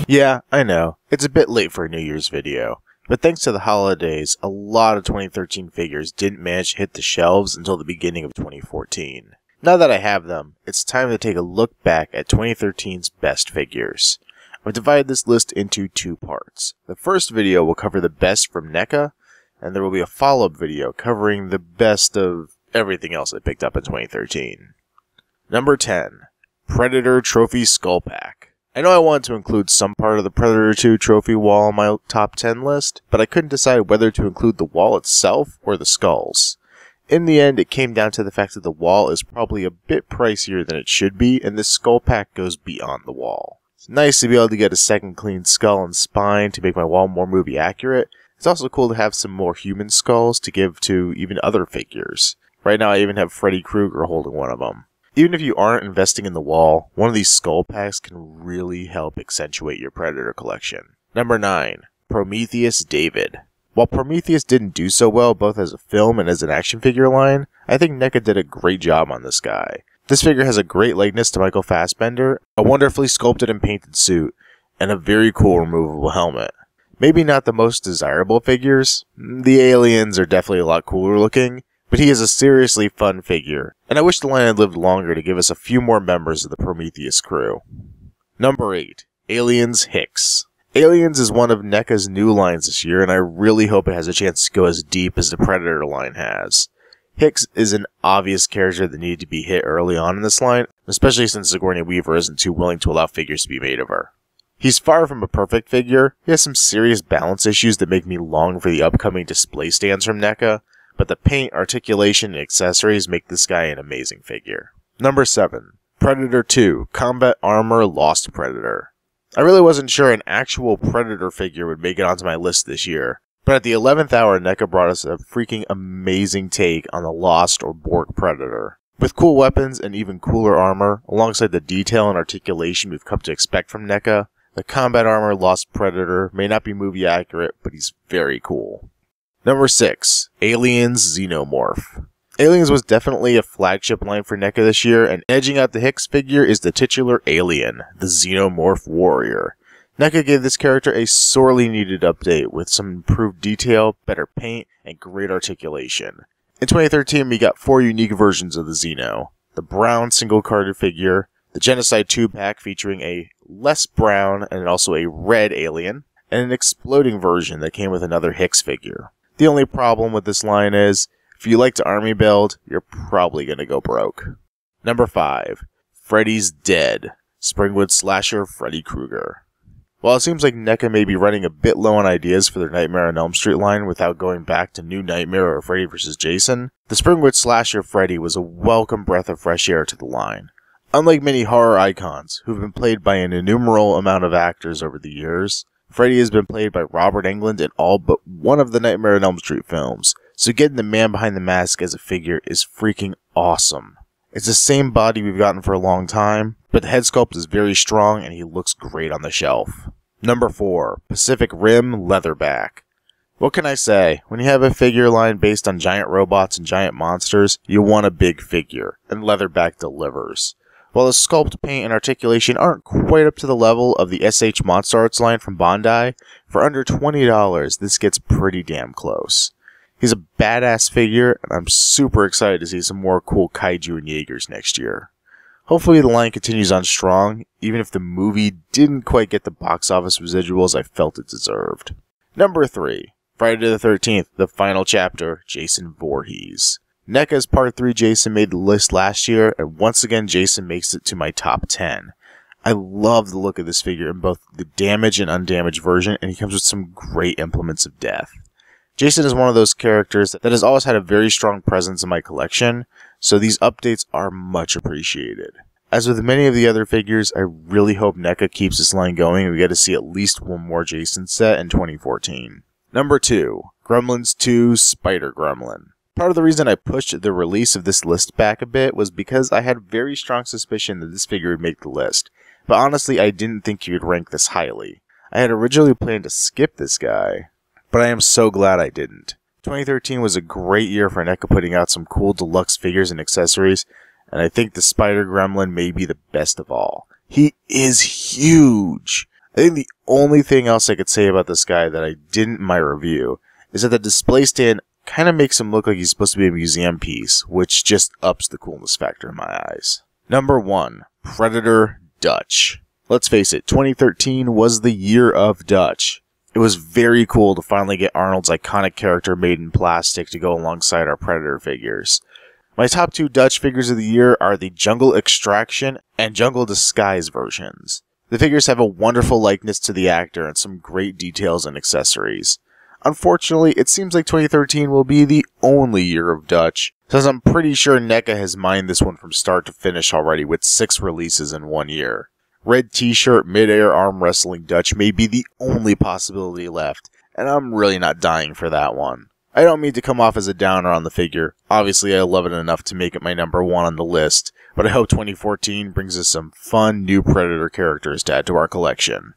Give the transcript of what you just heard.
Yeah, I know, it's a bit late for a New Year's video, but thanks to the holidays, a lot of 2013 figures didn't manage to hit the shelves until the beginning of 2014. Now that I have them, it's time to take a look back at 2013's best figures. I've divided this list into 2 parts. The first video will cover the best from NECA, and there will be a follow-up video covering the best of everything else I picked up in 2013. Number 10. Predator Trophy Skull Pack. I know I wanted to include some part of the Predator 2 trophy wall on my top 10 list, but I couldn't decide whether to include the wall itself or the skulls. In the end, it came down to the fact that the wall is probably a bit pricier than it should be, and this skull pack goes beyond the wall. It's nice to be able to get a second clean skull and spine to make my wall more movie accurate. It's also cool to have some more human skulls to give to even other figures. Right now I even have Freddy Krueger holding one of them. Even if you aren't investing in the wall, one of these skull packs can really help accentuate your Predator collection. Number 9. Prometheus David. While Prometheus didn't do so well both as a film and as an action figure line, I think NECA did a great job on this guy. This figure has a great likeness to Michael Fassbender, a wonderfully sculpted and painted suit, and a very cool removable helmet. Maybe not the most desirable figures, the aliens are definitely a lot cooler looking, but he is a seriously fun figure, and I wish the line had lived longer to give us a few more members of the Prometheus crew. Number 8. Aliens Hicks. Aliens is one of NECA's new lines this year, and I really hope it has a chance to go as deep as the Predator line has. Hicks is an obvious character that needed to be hit early on in this line, especially since Sigourney Weaver isn't too willing to allow figures to be made of her. He's far from a perfect figure, he has some serious balance issues that make me long for the upcoming display stands from NECA, but the paint, articulation, and accessories make this guy an amazing figure. Number 7. Predator 2 Combat Armor Lost Predator. I really wasn't sure an actual Predator figure would make it onto my list this year, but at the 11th hour NECA brought us a freaking amazing take on the Lost or Borg Predator. With cool weapons and even cooler armor, alongside the detail and articulation we've come to expect from NECA, the Combat Armor Lost Predator may not be movie accurate, but he's very cool. Number 6. Aliens Xenomorph. Aliens was definitely a flagship line for NECA this year, and edging out the Hicks figure is the titular alien, the Xenomorph Warrior. NECA gave this character a sorely needed update with some improved detail, better paint, and great articulation. In 2013 we got 4 unique versions of the Xeno. The brown single-carded figure, the Genocide 2 pack featuring a less brown and also a red alien, and an exploding version that came with another Hicks figure. The only problem with this line is, if you like to army build, you're probably gonna go broke. Number 5. Freddy's Dead. Springwood Slasher Freddy Krueger. While it seems like NECA may be running a bit low on ideas for their Nightmare on Elm Street line without going back to New Nightmare or Freddy vs. Jason, the Springwood Slasher Freddy was a welcome breath of fresh air to the line. Unlike many horror icons, who've been played by an innumerable amount of actors over the years, Freddy has been played by Robert Englund in all but one of the Nightmare on Elm Street films, so getting the man behind the mask as a figure is freaking awesome. It's the same body we've gotten for a long time, but the head sculpt is very strong and he looks great on the shelf. Number 4. Pacific Rim Leatherback. What can I say? When you have a figure line based on giant robots and giant monsters, you want a big figure, and Leatherback delivers. While the sculpt, paint, and articulation aren't quite up to the level of the SH Monster Arts line from Bandai, for under $20 this gets pretty damn close. He's a badass figure, and I'm super excited to see some more cool kaiju and Jaegers next year. Hopefully the line continues on strong, even if the movie didn't quite get the box office residuals I felt it deserved. Number 3. Friday the 13th, the final chapter, Jason Voorhees. NECA's Part 3 Jason made the list last year, and once again Jason makes it to my top 10. I love the look of this figure in both the damaged and undamaged version, and he comes with some great implements of death. Jason is one of those characters that has always had a very strong presence in my collection, so these updates are much appreciated. As with many of the other figures, I really hope NECA keeps this line going and we get to see at least one more Jason set in 2014. Number 2. Gremlins 2 Spider Gremlin. Part of the reason I pushed the release of this list back a bit was because I had very strong suspicion that this figure would make the list, but honestly I didn't think he would rank this highly. I had originally planned to skip this guy, but I am so glad I didn't. 2013 was a great year for NECA putting out some cool deluxe figures and accessories, and I think the Spider Gremlin may be the best of all. He is huge! I think the only thing else I could say about this guy that I didn't in my review is that the display stand kind of makes him look like he's supposed to be a museum piece, which just ups the coolness factor in my eyes. Number 1. Predator Dutch. Let's face it, 2013 was the year of Dutch. It was very cool to finally get Arnold's iconic character made in plastic to go alongside our Predator figures. My top 2 Dutch figures of the year are the Jungle Extraction and Jungle Disguise versions. The figures have a wonderful likeness to the actor and some great details and accessories. Unfortunately, it seems like 2013 will be the only year of Dutch, since I'm pretty sure NECA has mined this one from start to finish already with 6 releases in 1 year. Red t-shirt mid-air arm wrestling Dutch may be the only possibility left, and I'm really not dying for that one. I don't mean to come off as a downer on the figure. Obviously, I love it enough to make it my number 1 on the list, but I hope 2014 brings us some fun new Predator characters to add to our collection.